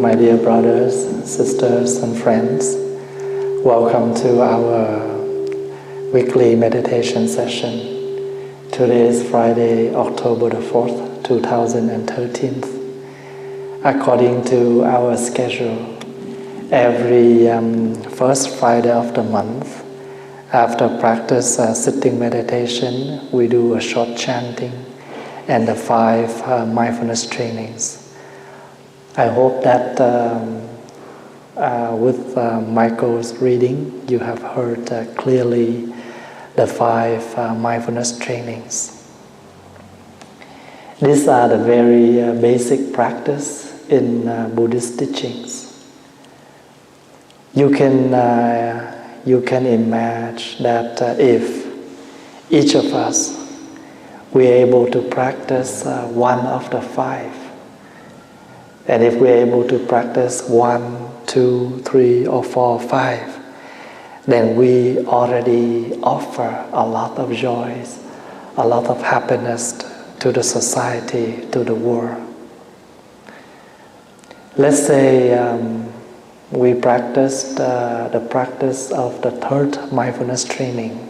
My dear brothers, sisters, and friends, welcome to our weekly meditation session. Today is Friday, Oct.4, 2013. According to our schedule, every first Friday of the month, after practice sitting meditation, we do a short chanting and the 5 mindfulness trainings. I hope that with Michael's reading, you have heard clearly the 5 mindfulness trainings. These are the very basic practice in Buddhist teachings. You can imagine that if each of us we're able to practice one of the 5. And if we're able to practice 1, 2, 3, or 4, 5, then we already offer a lot of joys, a lot of happiness to the society, to the world. Let's say we practiced the practice of the 3rd mindfulness training.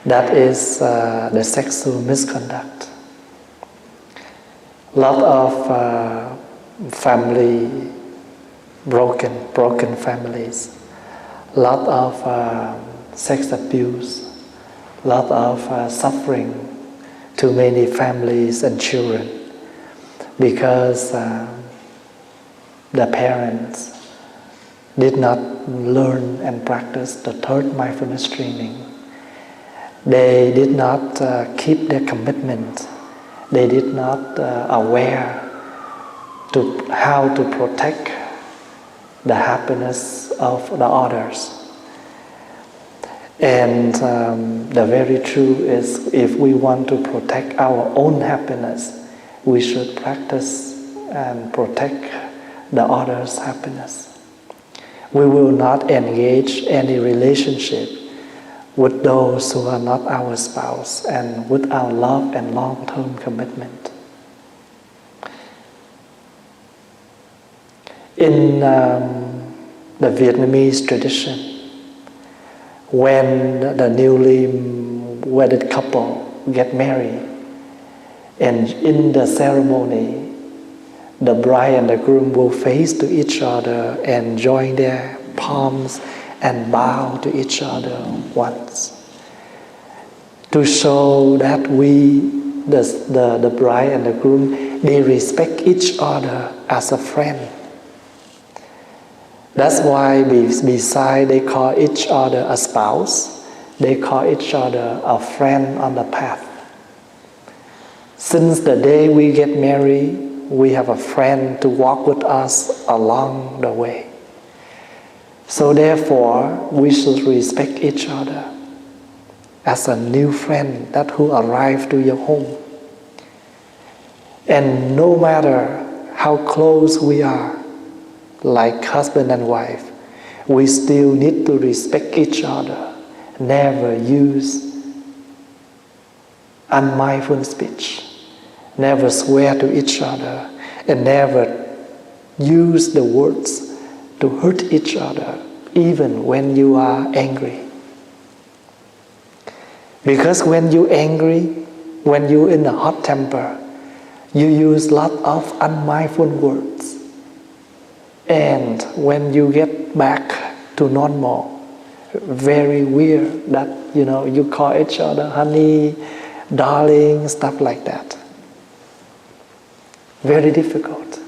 That is the sexual misconduct. A lot of family, broken families, lot of sex abuse, lot of suffering to many families and children because the parents did not learn and practice the 3rd mindfulness training. They did not keep their commitment. They did not aware to how to protect the happiness of the others. And the very truth is, if we want to protect our own happiness, we should practice and protect the others' happiness. We will not engage any relationship with those who are not our spouse and with our love and long-term commitment. In the Vietnamese tradition, when the newly wedded couple get married, and in the ceremony, the bride and the groom will face to each other and join their palms and bow to each other once, to show that the bride and the groom, they respect each other as a friend. That's why beside they call each other a spouse, they call each other a friend on the path. Since the day we get married, we have a friend to walk with us along the way. So therefore, we should respect each other as a new friend that who arrived to your home. And no matter how close we are, like husband and wife, we still need to respect each other. Never use unmindful speech. Never swear to each other. And never use the words to hurt each other, even when you are angry. Because when you're angry, when you're in a hot temper, you use a lot of unmindful words. And when you get back to normal, very weird that, you call each other honey, darling, stuff like that. Very difficult.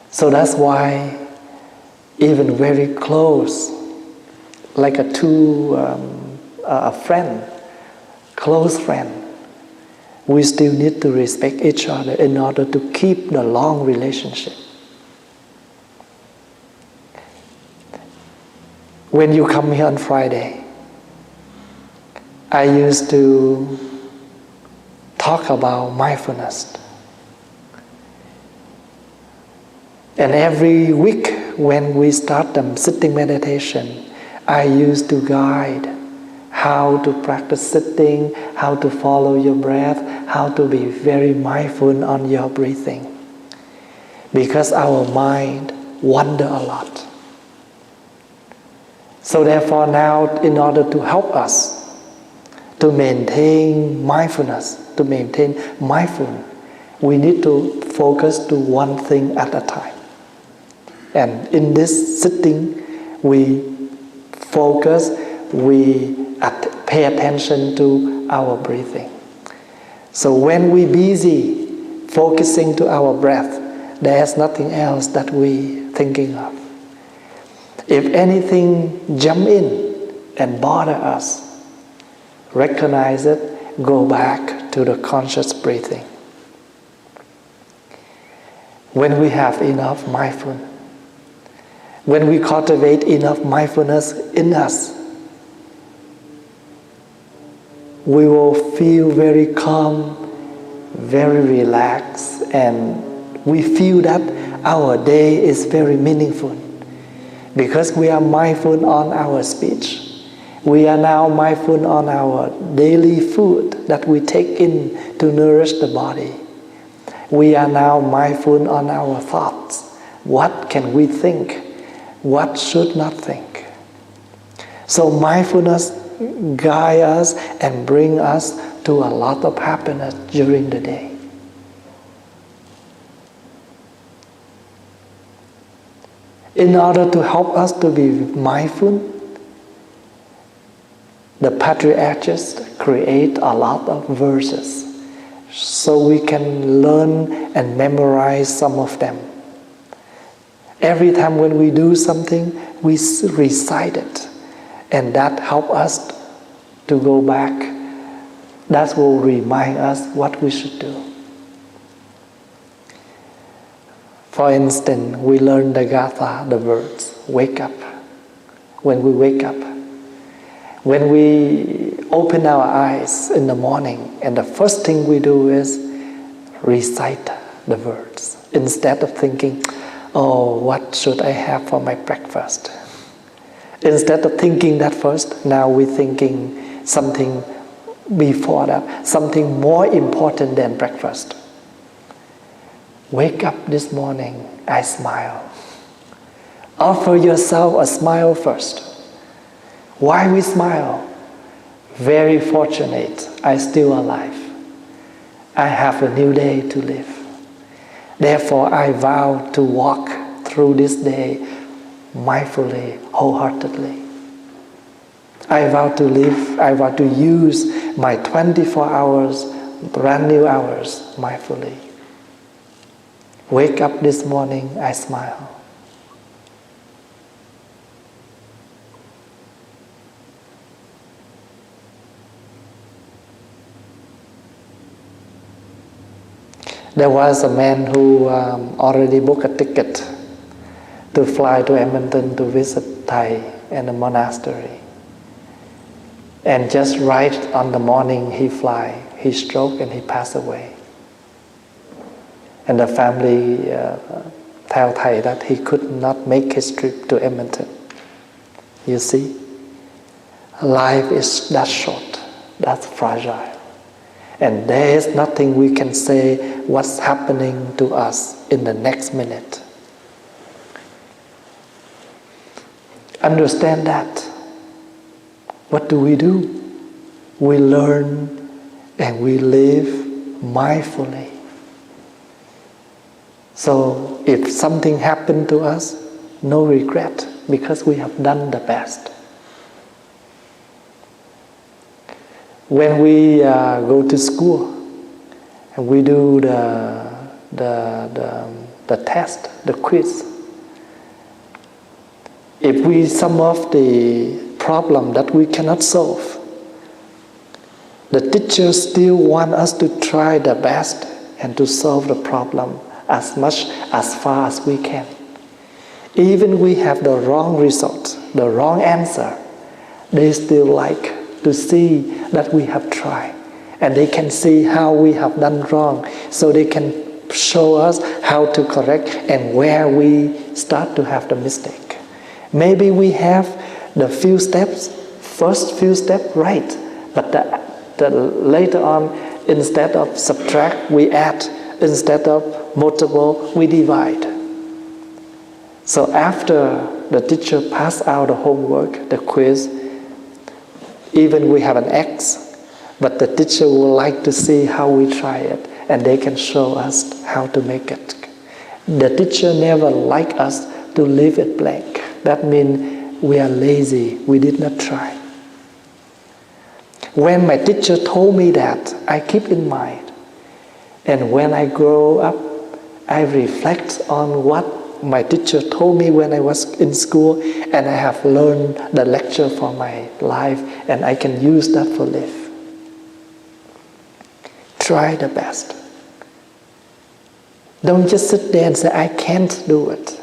So that's why even very close, like a friend, close friend, we still need to respect each other in order to keep the long relationship. When you come here on Friday, I used to talk about mindfulness. And every week when we start the sitting meditation, I used to guide how to practice sitting, how to follow your breath, how to be very mindful on your breathing. Because our mind wanders a lot. So therefore now, in order to help us to maintain mindfulness, to maintain mindfulness, we need to focus to one thing at a time. And in this sitting, we focus, we pay attention to our breathing. So when we busy focusing to our breath, there's nothing else that we thinking of. If anything jump in and bother us, recognize it, go back to the conscious breathing. When we have enough mindfulness, when we cultivate enough mindfulness in us, we will feel very calm, very relaxed, and we feel that our day is very meaningful. Because we are mindful on our speech. We are now mindful on our daily food that we take in to nourish the body. We are now mindful on our thoughts. What can we think? What should not think? So mindfulness guides us and brings us to a lot of happiness during the day. In order to help us to be mindful, the patriarchs create a lot of verses so we can learn and memorize some of them. Every time when we do something, we recite it, and that helps us to go back. That will remind us what we should do. For instance, we learn the Gatha, the words, wake up. When we wake up, when we open our eyes in the morning, and the first thing we do is recite the words. Instead of thinking, oh, what should I have for my breakfast? Instead of thinking that first, now we're thinking something before that, something more important than breakfast. Wake up this morning, I smile. Offer yourself a smile first. Why we smile? Very fortunate, I'm still alive. I have a new day to live. Therefore, I vow to walk through this day mindfully, wholeheartedly. I vow to live, I vow to use my 24 hours, brand new hours, mindfully. Wake up this morning, I smile. There was a man who already booked a ticket to fly to Edmonton to visit Thầy and the monastery. And just right on the morning he fly, he stroke and he passed away. And the family tell Thầy that he could not make his trip to Edmonton. You see, life is that short, that's fragile. And there is nothing we can say what's happening to us in the next minute. Understand that. What do? We learn and we live mindfully. So if something happened to us, no regret, because we have done the best. When we go to school and we do the test, the quiz, if we some of the problem that we cannot solve, The teacher still wants us to try the best and to solve the problem as far as we can. Even we have the wrong result, the wrong answer, they still like to see that we have tried. And they can see how we have done wrong, so they can show us how to correct and where we start to have the mistake. Maybe we have the first few steps right, but later on, instead of subtract, we add. Instead of multiple, we divide. So after the teacher pass out the homework, the quiz, even we have an X, but the teacher would like to see how we try it, and they can show us how to make it. The teacher never like us to leave it blank. That means we are lazy, we did not try. When my teacher told me that, I keep in mind. And when I grow up, I reflect on what my teacher told me when I was in school, and I have learned the lecture for my life, and I can use that for life. Try the best. Don't just sit there and say, I can't do it.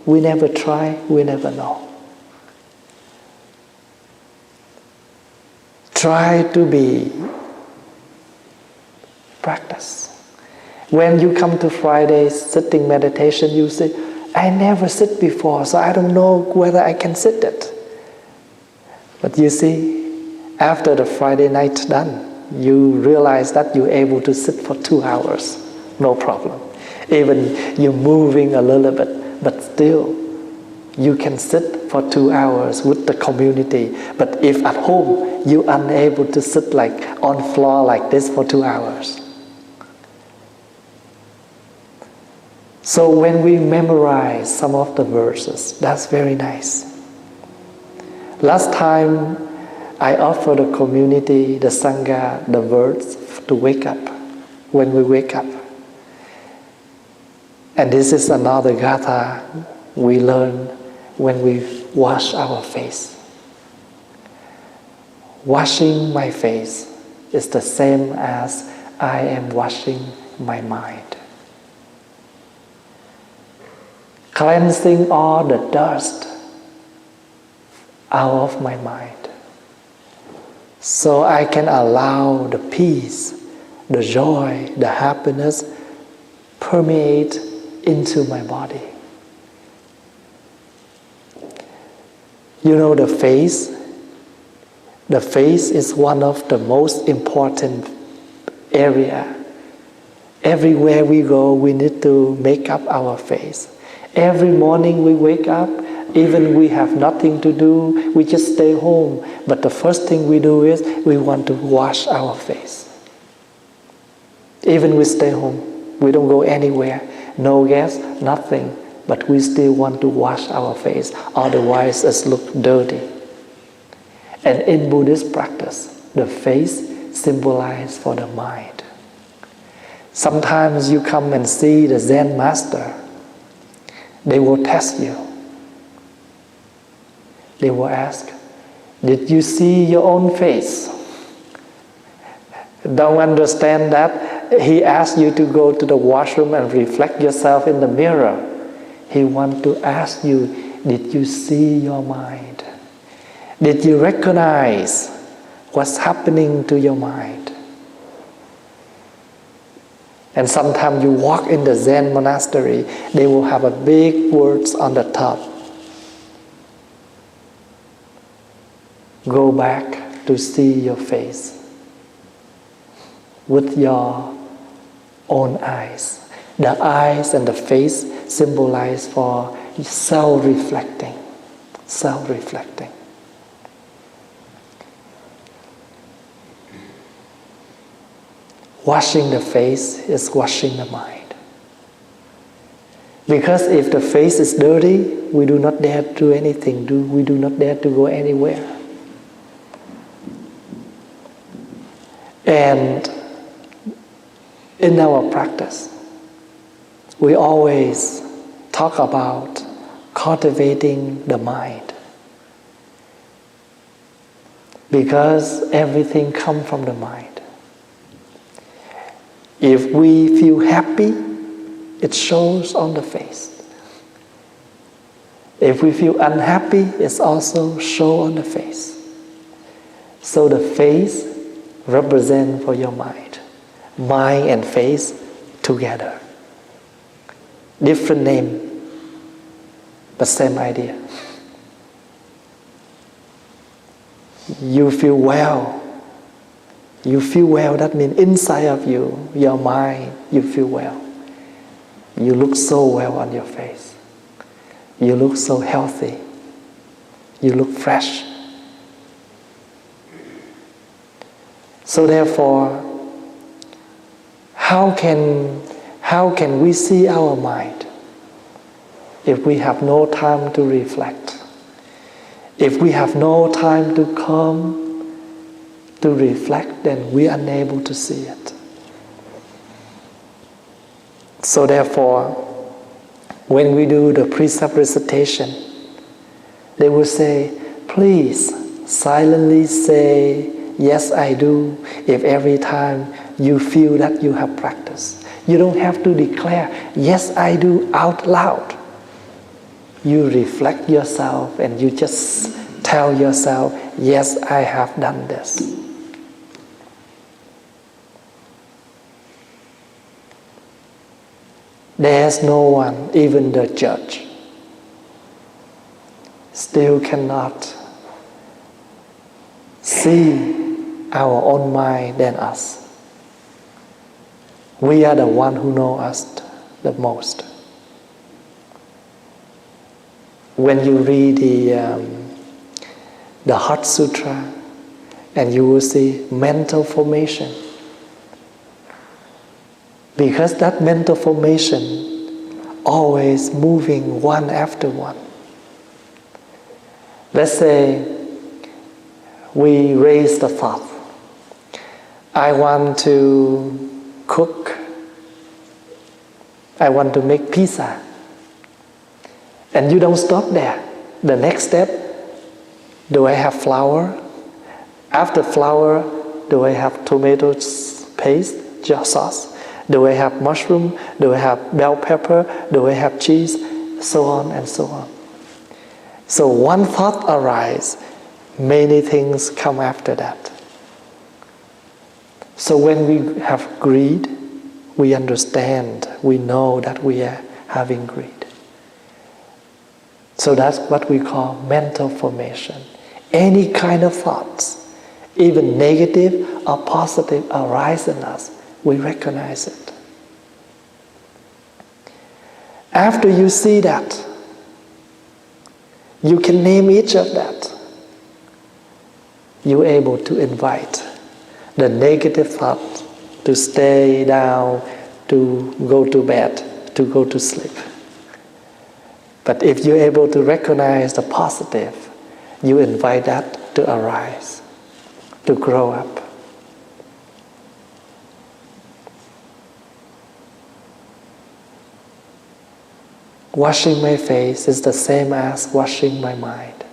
We never try, we never know. Try to be practice. When you come to Friday sitting meditation, you say, I never sit before, so I don't know whether I can sit it. But you see, after the Friday night done, you realize that you're able to sit for 2 hours, no problem. Even you're moving a little bit, but still, you can sit for 2 hours with the community. But if at home, you're unable to sit like on floor like this for 2 hours. So when we memorize some of the verses, that's very nice. Last time, I offered the community, the Sangha, the words to wake up, when we wake up. And this is another gatha we learn when we wash our face. Washing my face is the same as I am washing my mind. Cleansing all the dust out of my mind, so I can allow the peace, the joy, the happiness permeate into my body. You know, the face is one of the most important area. Everywhere we go, we need to make up our face. Every morning we wake up, even we have nothing to do, we just stay home. But the first thing we do is we want to wash our face. Even we stay home, we don't go anywhere, no gas, nothing, but we still want to wash our face, otherwise it looks dirty. And in Buddhist practice, the face symbolizes for the mind. Sometimes you come and see the Zen master, they will test you. They will ask, did you see your own face? Don't understand that he asked you to go to the washroom and reflect yourself in the mirror. He wants to ask you, did you see your mind? Did you recognize what's happening to your mind? And sometimes you walk in the Zen monastery, they will have a big words on the top. Go back to see your face with your own eyes. The eyes and the face symbolize for self-reflecting. Self-reflecting. Washing the face is washing the mind. Because if the face is dirty, we do not dare to do anything, we do not dare to go anywhere. And in our practice, we always talk about cultivating the mind. Because everything comes from the mind. If we feel happy, it shows on the face. If we feel unhappy, it's also show on the face. So the face represents for your mind. Mind and face together. Different name, but same idea. You feel well. You feel well, that means inside of you, your mind, you feel well. You look so well on your face. You look so healthy. You look fresh. So therefore, how can we see our mind if we have no time to reflect? If we have no time to come to reflect, then we are unable to see it. So therefore, when we do the precept recitation, they will say, please silently say, yes, I do, if every time you feel that you have practiced. You don't have to declare, yes, I do, out loud. You reflect yourself and you just tell yourself, yes, I have done this. There's no one, even the judge, still cannot see our own mind than us. We are the one who know us the most. When you read the Heart Sutra, and you will see mental formation. Because that mental formation always moving one after one. Let's say we raise the thought, I want to cook, I want to make pizza. And you don't stop there. The next step, do I have flour? After flour, do I have tomato paste, sauce? Do I have mushroom? Do I have bell pepper? Do I have cheese? So on and so on. So one thought arises, many things come after that. So when we have greed, we understand, we know that we are having greed. So that's what we call mental formation. Any kind of thoughts, even negative or positive, arise in us, we recognize it. After you see that, you can name each of that. You're able to invite the negative thought to stay down, to go to bed, to go to sleep. But if you're able to recognize the positive, you invite that to arise, to grow up. Washing my face is the same as washing my mind.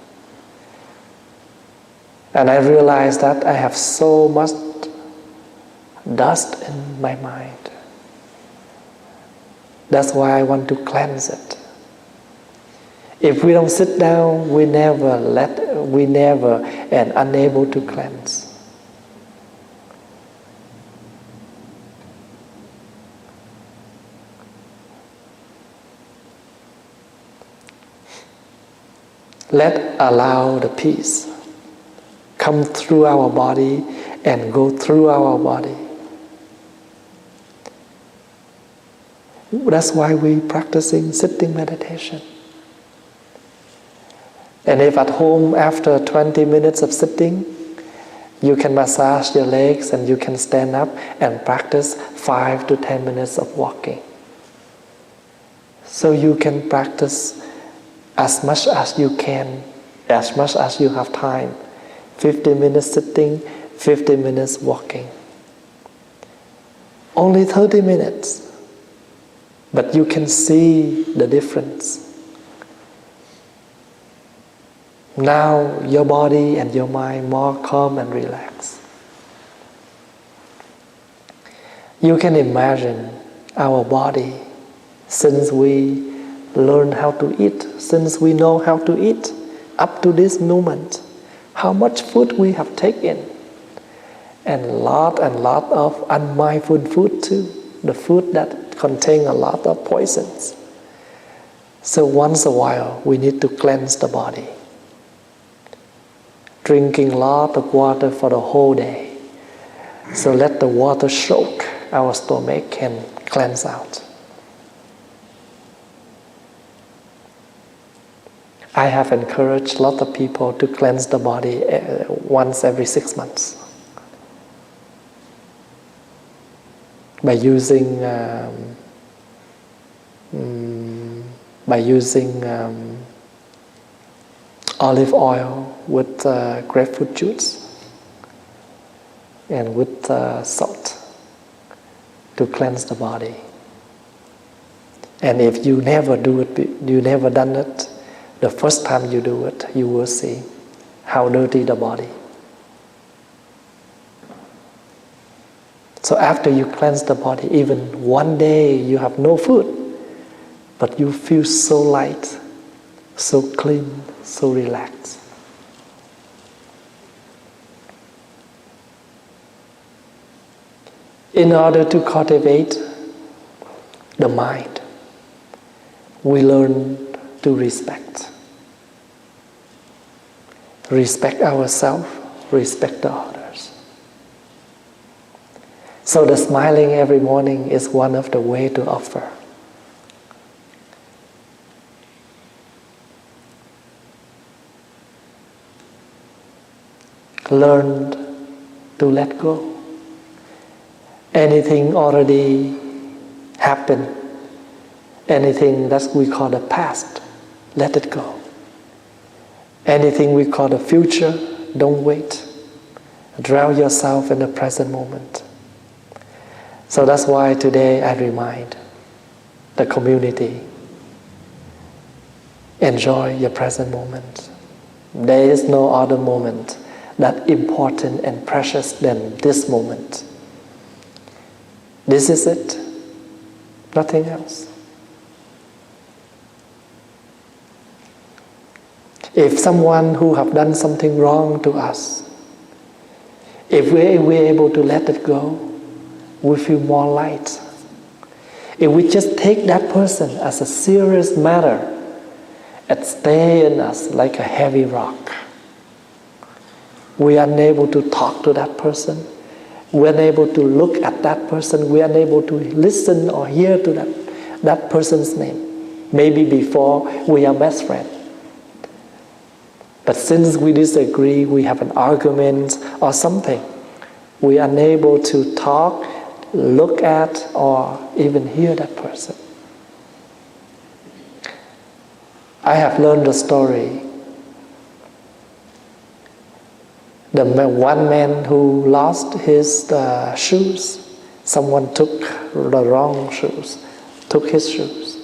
And I realize that I have so much dust in my mind. That's why I want to cleanse it. If we don't sit down, we never and unable to cleanse. Allow the peace come through our body and go through our body. That's why we're practicing sitting meditation. And if at home after 20 minutes of sitting, you can massage your legs and you can stand up and practice 5 to 10 minutes of walking. So you can practice as much as you can, as much as you have time. 50 minutes sitting, 50 minutes walking. Only 30 minutes. But you can see the difference. Now your body and your mind more calm and relaxed. You can imagine our body, since we learn how to eat, since we know how to eat, up to this moment, how much food we have taken. And lot of unmindful food too. The food that contain a lot of poisons. So once a while, we need to cleanse the body. Drinking a lot of water for the whole day. So let the water soak our stomach and cleanse out. I have encouraged a lot of people to cleanse the body once every 6 months. By using olive oil with grapefruit juice and with salt to cleanse the body. And if you never do it, you never done it, the first time you do it, you will see how dirty the body. So after you cleanse the body, even one day you have no food, but you feel so light, so clean, so relaxed. In order to cultivate the mind, we learn to respect. Respect ourselves, respect the others. So the smiling every morning is one of the ways to offer. Learn to let go. Anything already happened, anything that we call the past, let it go. Anything we call the future, don't wait. Drown yourself in the present moment. So that's why today I remind the community, enjoy your present moment. There is no other moment that important and precious than this moment. This is it, nothing else. If someone who have done something wrong to us, if we're able to let it go, we feel more light. If we just take that person as a serious matter, it stays in us like a heavy rock. We are unable to talk to that person. We are unable to look at that person. We are unable to listen or hear to that person's name. Maybe before we are best friends. But since we disagree, we have an argument or something, we are unable to talk, look at, or even hear that person. I have learned the story. The one man who lost his shoes, someone took the wrong shoes, took his shoes.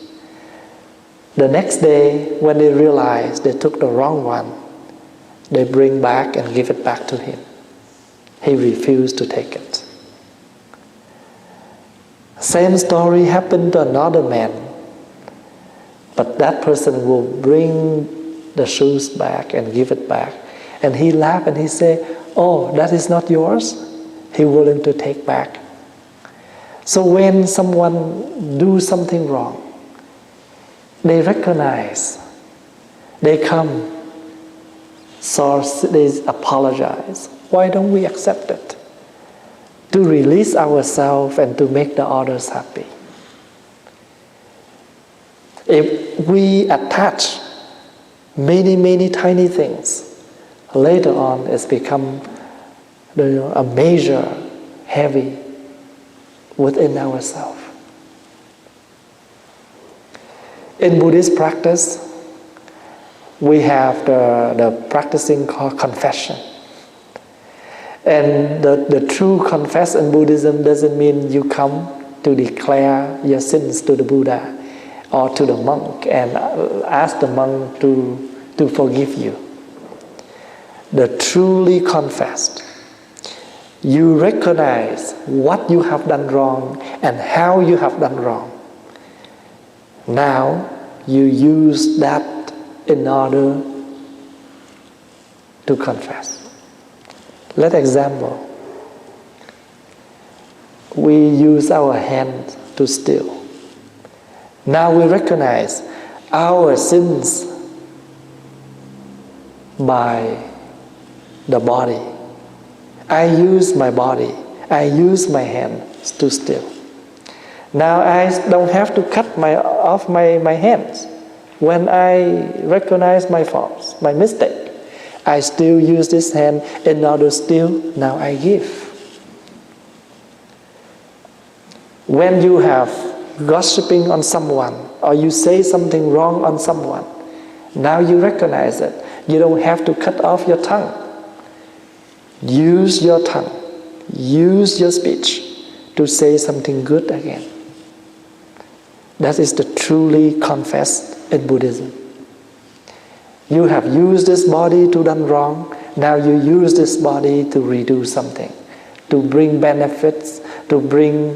The next day, when they realized they took the wrong one, they bring back and give it back to him. He refused to take it. Same story happened to another man, but that person will bring the shoes back and give it back. And he laughed and he said, "Oh, that is not yours?" He willing to take back. So when someone do something wrong, they recognize, they come, so they apologize. Why don't we accept it? To release ourselves and to make the others happy. If we attach many tiny things, later on it's become a major heavy within ourselves. In Buddhist practice, we have the practicing called confession. And the true confess in Buddhism doesn't mean you come to declare your sins to the Buddha or to the monk and ask the monk to forgive you. The truly confessed You recognize what you have done wrong and how you have done wrong. Now you use that in order to confess. Let's example. We use our hand to steal. Now we recognize our sins by the body. I use my body. I use my hands to steal. Now I don't have to cut off my hands. When I recognize my faults, my mistake, I still use this hand in order to steal. Now I give. When you have gossiping on someone or you say something wrong on someone, now you recognize it. You don't have to cut off your tongue. Use your tongue. Use your speech to say something good again. That is the truly confessed in Buddhism. You have used this body to done wrong. Now you use this body to redo something, to bring benefits, to bring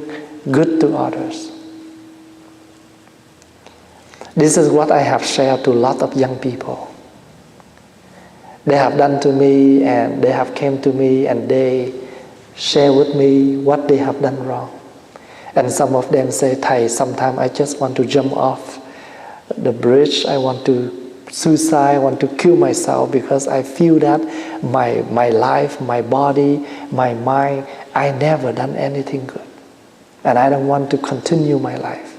good to others. This is what I have shared to a lot of young people. They have done to me and they have came to me and they share with me what they have done wrong. And some of them say, Thầy, sometimes I just want to jump off the bridge. I want to suicide, I want to kill myself because I feel that my life, my body, my mind, I never done anything good. And I don't want to continue my life.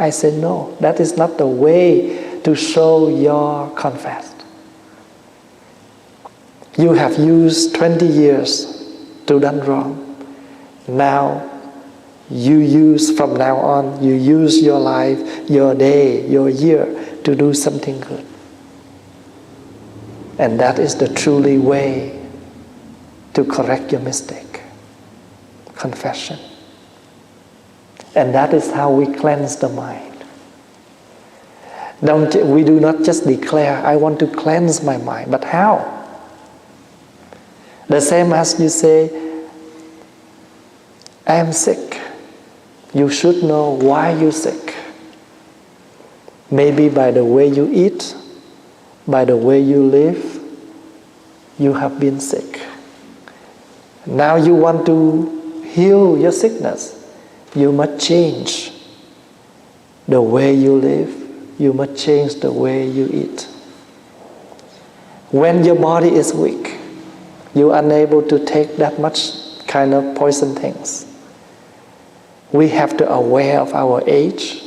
I say, no, that is not the way to show your confess. You have used 20 years to done wrong. Now, from now on, you use your life, your day, your year to do something good. And that is the truly way to correct your mistake. Confession. And that is how we cleanse the mind. We do not just declare, I want to cleanse my mind. But how? The same as you say, I am sick. You should know why you're sick. Maybe by the way you eat, by the way you live, you have been sick. Now you want to heal your sickness. You must change the way you live. You must change the way you eat. When your body is weak, you're unable to take that much kind of poison things. We have to be aware of our age,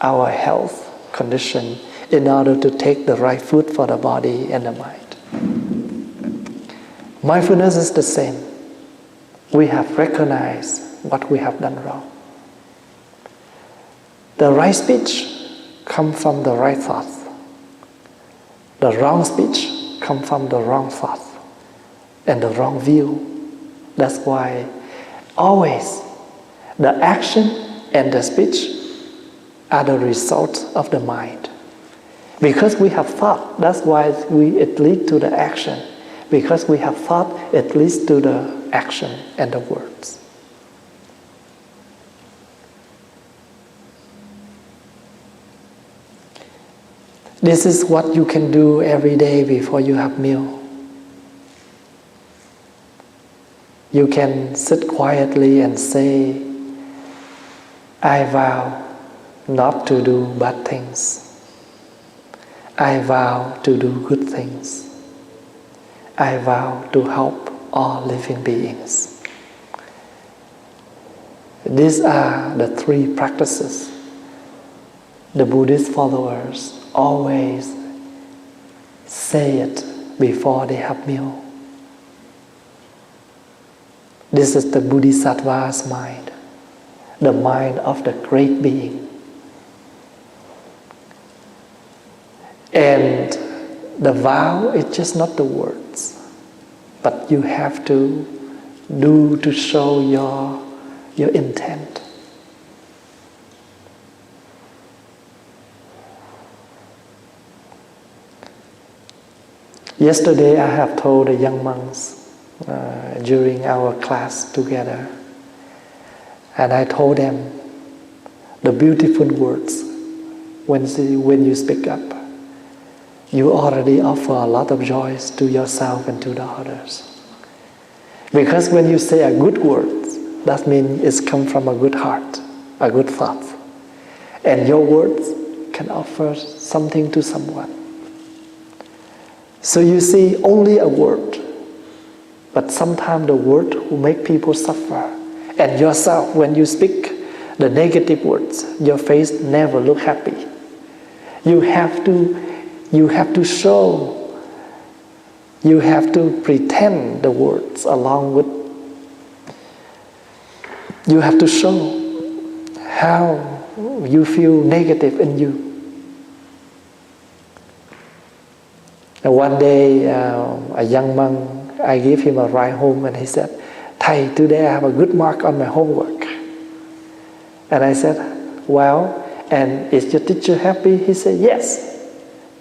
our health condition, in order to take the right food for the body and the mind. Mindfulness is the same. We have recognized what we have done wrong. The right speech comes from the right thought. The wrong speech comes from the wrong thought and the wrong view. That's why always the action and the speech are the result of the mind. Because we have thought, that's why it leads to the action. Because we have thought, it leads to the action and the words. This is what you can do every day before you have meal. You can sit quietly and say, I vow not to do bad things. I vow to do good things. I vow to help all living beings. These are the three practices the Buddhist followers always say it before they have meal. This is the Bodhisattva's mind, the mind of the great being. And the vow is just not the words, but you have to do to show your intent. Yesterday I have told the young monks, during our class together. And I told them the beautiful words when you speak up. You already offer a lot of joys to yourself and to the others. Because when you say a good word, that means it's come from a good heart, a good thought. And your words can offer something to someone. So you see, only a word, but sometimes the word will make people suffer. And yourself, when you speak the negative words, your face never look happy. You have to show, you have to pretend the words along with, you have to show how you feel negative in you. And one day, a young monk, I gave him a ride home and he said, "Thầy, today I have a good mark on my homework." And I said, "Well, and is your teacher happy?" He said, "Yes.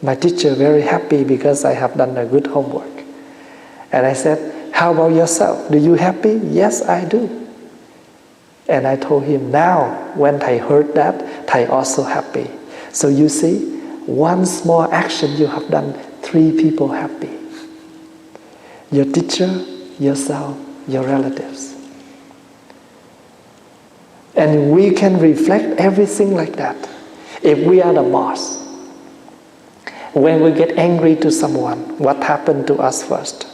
My teacher very happy because I have done a good homework." And I said, "How about yourself? Do you happy?" "Yes, I do." And I told him, now when Thầy heard that, Thầy also happy. So you see, one small action you have done, 3 people happy. Your teacher, yourself, your relatives. And we can reflect everything like that. If we are the boss, when we get angry to someone, what happened to us first?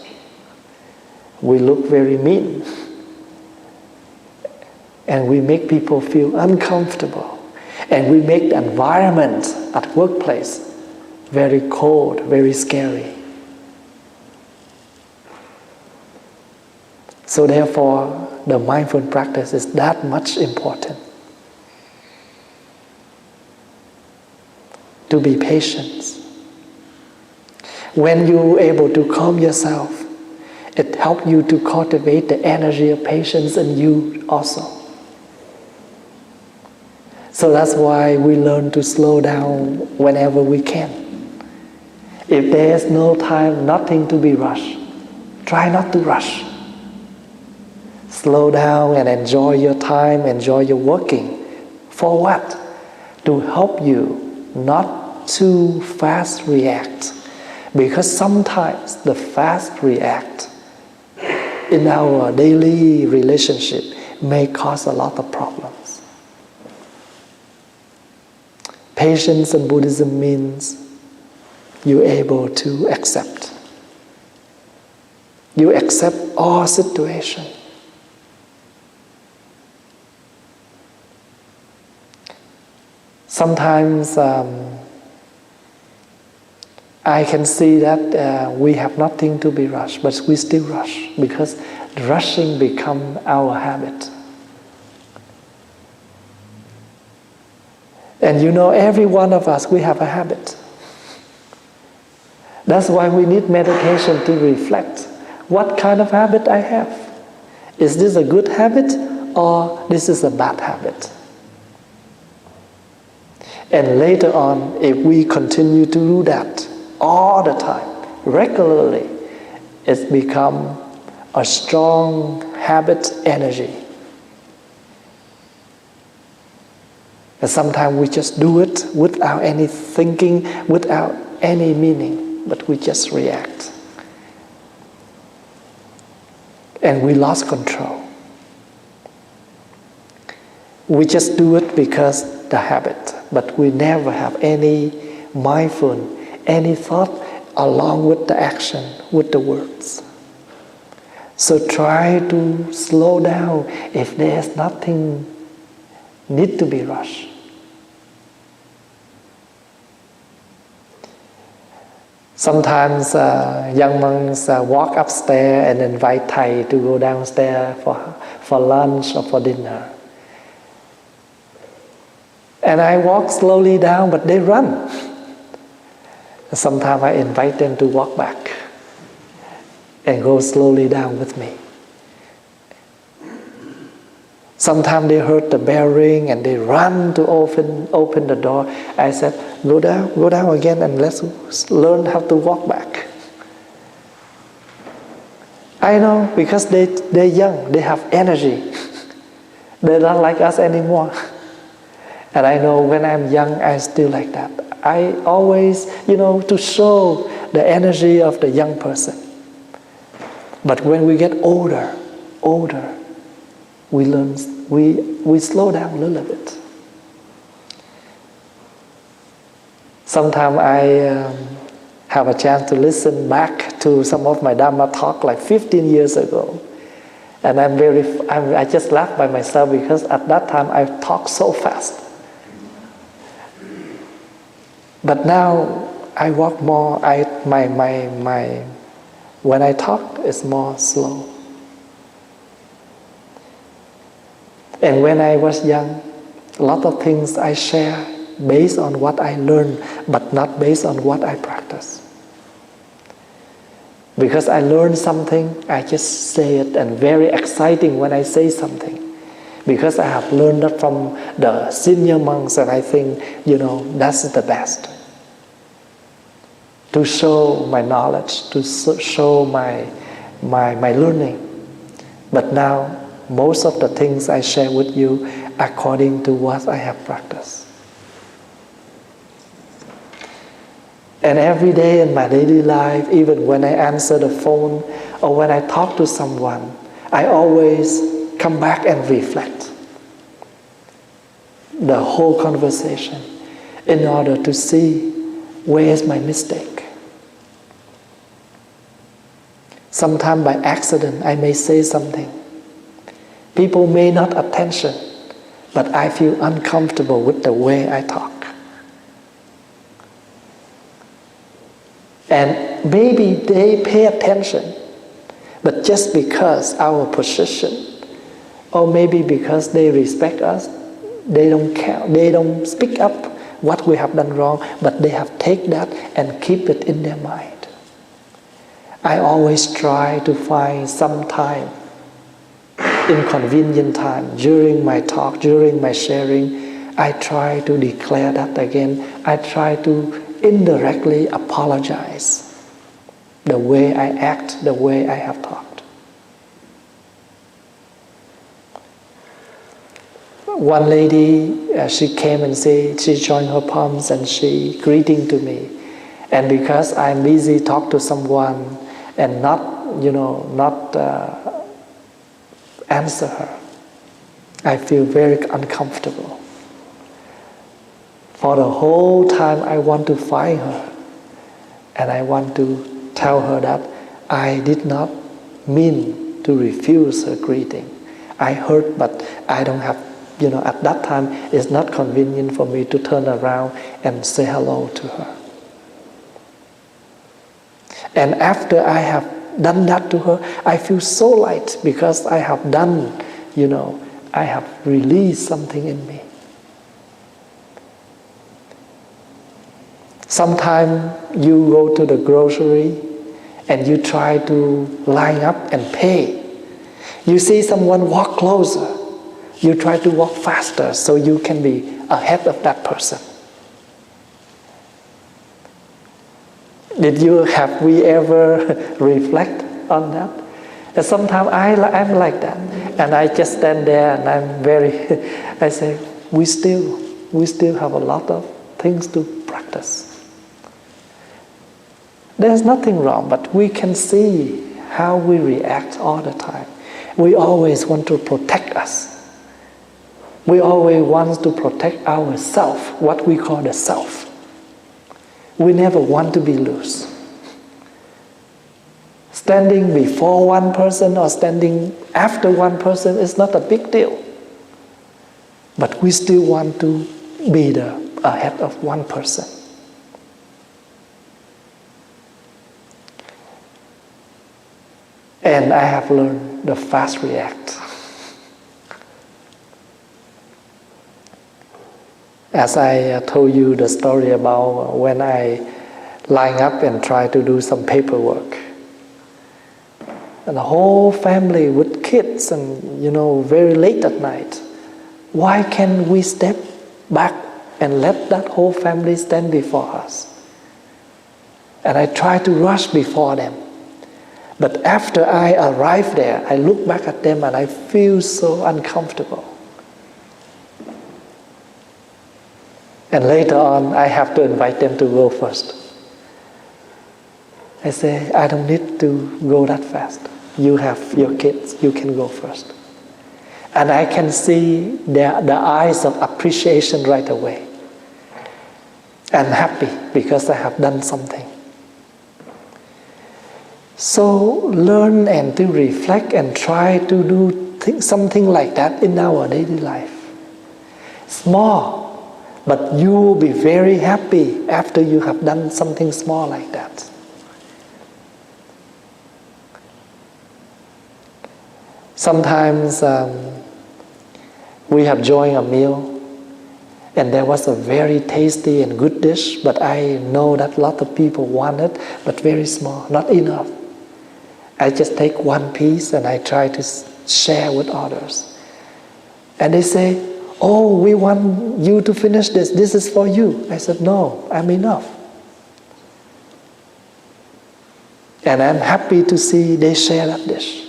We look very mean. And we make people feel uncomfortable. And we make the environment at workplace very cold, very scary. So therefore, the mindful practice is that much important. To be patient. When you're able to calm yourself, it helps you to cultivate the energy of patience in you also. So that's why we learn to slow down whenever we can. If there is no time, nothing to be rushed, try not to rush. Slow down and enjoy your time, enjoy your working. For what? To help you not too fast react. Because sometimes the fast react in our daily relationship may cause a lot of problems. Patience in Buddhism means you're able to accept. You accept all situations. Sometimes I can see that we have nothing to be rushed, but we still rush because rushing becomes our habit. And you know, every one of us, we have a habit. That's why we need meditation to reflect. What kind of habit I have? Is this a good habit or this is a bad habit? And later on, if we continue to do that all the time, regularly, it's become a strong habit energy. And sometimes we just do it without any thinking, without any meaning, but we just react. And we lost control. We just do it because the habit, but we never have any mindful, any thought along with the action, with the words. So try to slow down if there's nothing need to be rushed. Sometimes young monks walk upstairs and invite Thầy to go downstairs for lunch or for dinner. And I walk slowly down, but they run. Sometimes I invite them to walk back and go slowly down with me. Sometimes they heard the bell ring and they run to open the door. I said, go down again and let's learn how to walk back. I know because they're young, they have energy. They're not like us anymore. And I know when I'm young, I'm still like that. I always, to show the energy of the young person. But when we get older, we learn, we slow down a little bit. Sometimes I have a chance to listen back to some of my Dharma talk like 15 years ago. And I just laugh by myself because at that time I talk so fast. But now I walk more, when I talk, it's more slow. And when I was young, a lot of things I share based on what I learned, but not based on what I practice. Because I learned something, I just say it, and very exciting when I say something. Because I have learned that from the senior monks, and I think, that's the best. To show my knowledge, to show my learning. But now, most of the things I share with you according to what I have practiced. And every day in my daily life, even when I answer the phone or when I talk to someone, I always come back and reflect the whole conversation in order to see where is my mistake. Sometimes by accident, I may say something. People may not pay attention, but I feel uncomfortable with the way I talk. And maybe they pay attention, but just because our position, or maybe because they respect us, they don't care, they don't speak up what we have done wrong, but they have taken that and keep it in their mind. I always try to find some time, inconvenient time, during my talk, during my sharing, I try to declare that again. I try to indirectly apologize the way I act, the way I have talked. One lady, she came and she joined her palms and she greeting to me. And because I'm busy talk to someone and not answer her, I feel very uncomfortable. For the whole time I want to find her and I want to tell her that I did not mean to refuse her greeting. I heard, but I don't have, at that time it's not convenient for me to turn around and say hello to her. And after I have done that to her, I feel so light because I have done, I have released something in me. Sometimes you go to the grocery and you try to line up and pay. You see someone walk closer. You try to walk faster so you can be ahead of that person. Have we ever reflect on that? And sometimes I'm like that. And I just stand there and I say, we still have a lot of things to practice. There's nothing wrong, but we can see how we react all the time. We always want to protect us. We always want to protect ourselves, what we call the self. We never want to be loose. Standing before one person or standing after one person is not a big deal. But we still want to be ahead of one person. And I have learned the fast react. As I told you the story about when I line up and try to do some paperwork. And the whole family with kids and, very late at night. Why can't we step back and let that whole family stand before us? And I try to rush before them. But after I arrive there, I look back at them and I feel so uncomfortable. And later on, I have to invite them to go first. I say, I don't need to go that fast. You have your kids, you can go first. And I can see the eyes of appreciation right away. And happy because I have done something. So learn and to reflect and try to do something like that in our daily life. Small, but you will be very happy after you have done something small like that. Sometimes we have joined a meal and there was a very tasty and good dish, but I know that a lot of people want it, but very small, not enough. I just take one piece and I try to share with others. And they say, oh, we want you to finish this. This is for you. I said, no, I'm enough. And I'm happy to see they share that dish.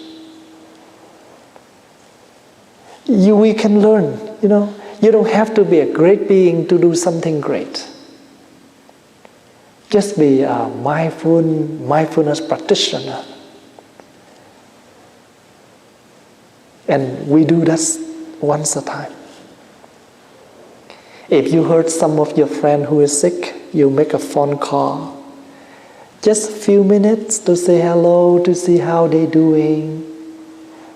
We can learn, You don't have to be a great being to do something great. Just be a mindfulness practitioner. And we do that once a time. If you heard some of your friend who is sick, you make a phone call. Just a few minutes to say hello, to see how they're doing.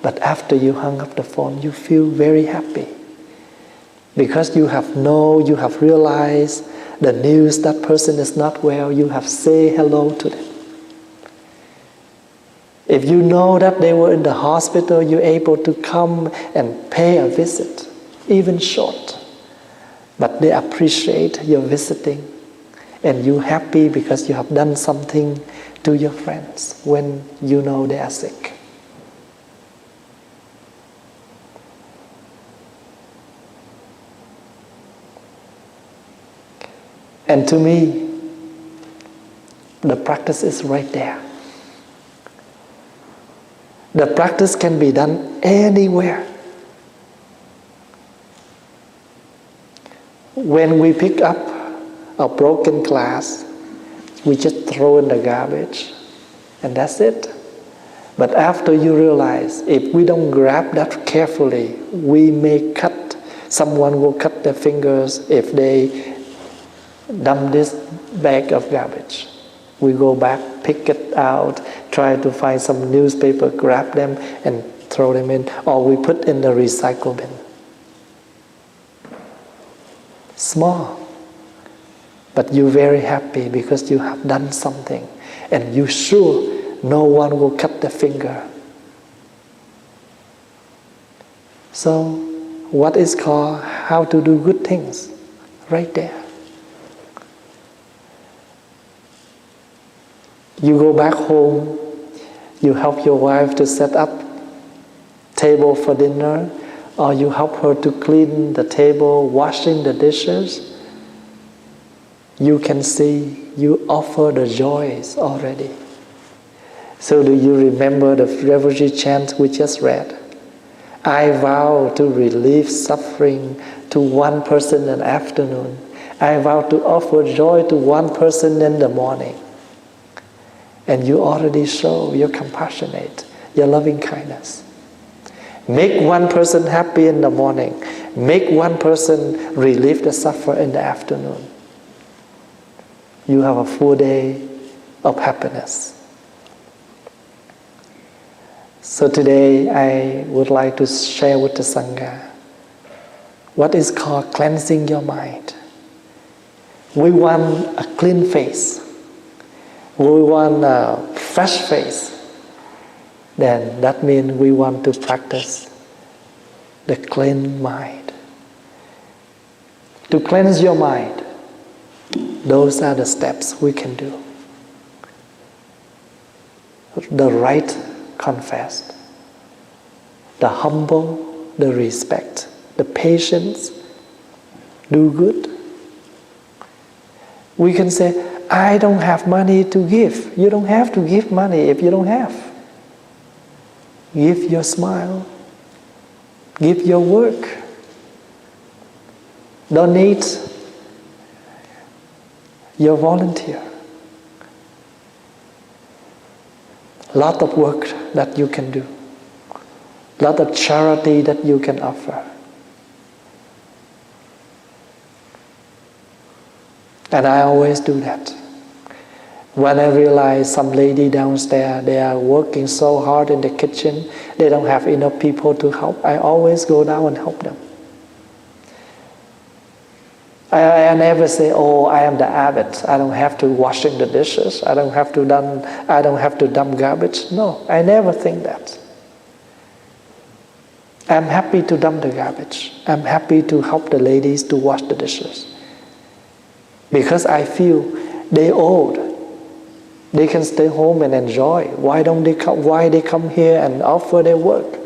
But after you hung up the phone, you feel very happy. Because you have realized the news that person is not well, you have say hello to them. If you know that they were in the hospital, you're able to come and pay a visit, even short. But they appreciate your visiting. And you're happy because you have done something to your friends when you know they are sick. And to me, the practice is right there. The practice can be done anywhere. When we pick up a broken glass, we just throw in the garbage, and that's it. But after you realize, if we don't grab that carefully, we may someone will cut their fingers if they dump this bag of garbage. We go back, pick it out, try to find some newspaper, grab them and throw them in, or we put in the recycle bin. Small, but you're very happy because you have done something and you're sure no one will cut their finger. So, what is called how to do good things? Right there. You go back home, you help your wife to set up table for dinner, or you help her to clean the table, washing the dishes. You can see you offer the joys already. So do you remember the refugee chant we just read? I vow to relieve suffering to one person in the afternoon. I vow to offer joy to one person in the morning. And you already show your compassionate, your loving kindness. Make one person happy in the morning. Make one person relieve the suffer in the afternoon. You have a full day of happiness. So today I would like to share with the Sangha what is called cleansing your mind. We want a clean face. We want a fresh face. Then that means we want to practice the clean mind. To cleanse your mind, those are the steps we can do. The right confess, the humble, the respect, the patience, do good. We can say, I don't have money to give. You don't have to give money if you don't have. give your smile, give your work, donate your volunteer. Lot of work that you can do, lot of charity that you can offer. And I always do that. When I realize some lady downstairs, they are working so hard in the kitchen, they don't have enough people to help, I always go down and help them. I never say, oh, I am the abbot, I don't have to washing the dishes, I don't have to dump garbage. No, I never think that. I'm happy to dump the garbage. I'm happy to help the ladies to wash the dishes. Because I feel they old. They can stay home and enjoy. Why they come here and offer their work?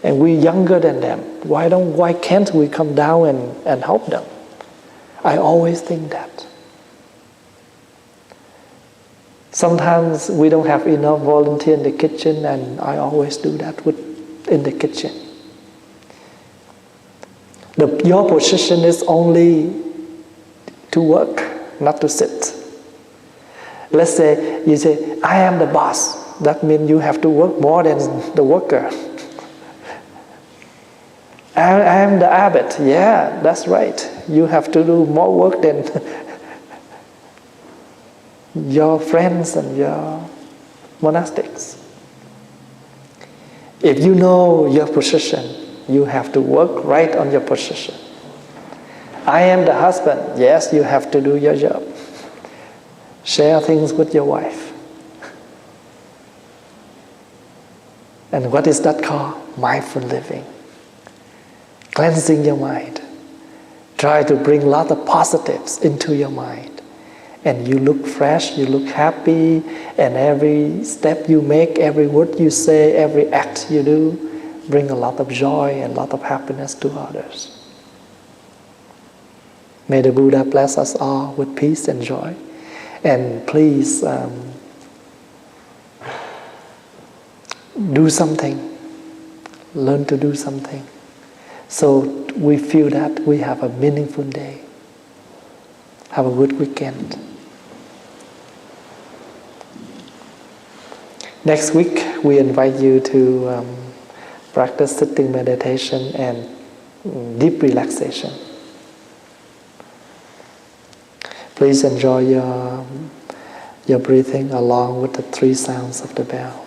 And we're younger than them. Why can't we come down and help them? I always think that. Sometimes we don't have enough volunteer in the kitchen, and I always do that in the kitchen. Your position is only to work, not to sit. Let's say you say, I am the boss. That means you have to work more than the worker. I am the abbot. Yeah, that's right. You have to do more work than your friends and your monastics. If you know your position, you have to work right on your position. I am the husband. Yes, you have to do your job. Share things with your wife. And what is that called? Mindful living. Cleansing your mind. Try to bring a lot of positives into your mind. And you look fresh, you look happy, and every step you make, every word you say, every act you do, bring a lot of joy and a lot of happiness to others. May the Buddha bless us all with peace and joy. And please do something. Learn to do something. So we feel that we have a meaningful day. Have a good weekend. Next week, we invite you to practice sitting meditation and deep relaxation. Please enjoy your breathing along with the 3 sounds of the bell.